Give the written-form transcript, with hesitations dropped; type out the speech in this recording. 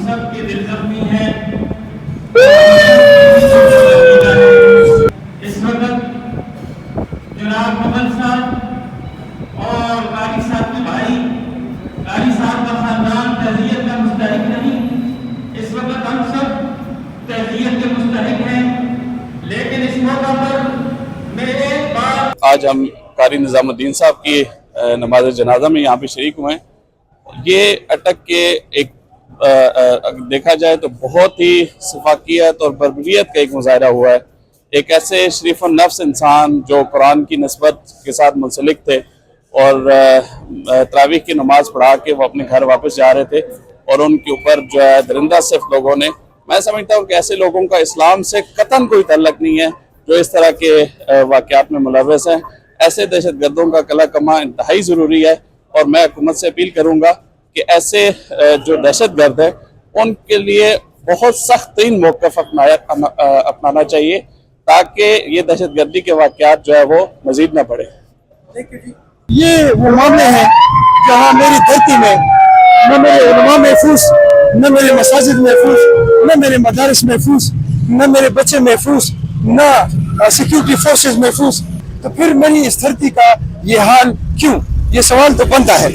سب کے دل زخمی ہیں۔ اس وقت جناب مغل صاحب اور قاری صاحب کے بھائی، قاری صاحب کا خاندان تعزیت کا مستحق نہیں، اس وقت ہم سب تعزیت کے مستحق ہیں، لیکن اس موقع پر میں ایک بات آج ہم قاری نظام الدین صاحب کی نماز جنازہ میں یہاں پہ شریک ہوئے ہیں۔ یہ اٹک کے ایک دیکھا جائے تو بہت ہی سفاکیت اور بربریت کا ایک مظاہرہ ہوا ہے۔ ایک ایسے شریف النفس انسان جو قرآن کی نسبت کے ساتھ منسلک تھے اور تراویح کی نماز پڑھا کے وہ اپنے گھر واپس جا رہے تھے، اور ان کے اوپر جو ہے درندہ صرف لوگوں نے، میں سمجھتا ہوں کہ ایسے لوگوں کا اسلام سے قطعاً کوئی تعلق نہیں ہے جو اس طرح کے واقعات میں ملوث ہیں۔ ایسے دہشت گردوں کا کلا کما انتہائی ضروری ہے، اور میں حکومت سے اپیل کروں گا کہ ایسے جو دہشت گرد ہیں ان کے لیے بہت سخت ترین موقف اپنانا چاہیے تاکہ یہ دہشت گردی کے واقعات جو ہے وہ مزید نہ بڑھے۔ یہ وہ معاملے ہیں جہاں میری دھرتی میں نہ میرے علماء محفوظ، نہ میرے مساجد محفوظ، نہ میرے مدارس محفوظ، نہ میرے بچے محفوظ، نہ سیکیورٹی فورسز محفوظ، تو پھر میری اس دھرتی کا یہ حال کیوں؟ یہ سوال تو بنتا ہے۔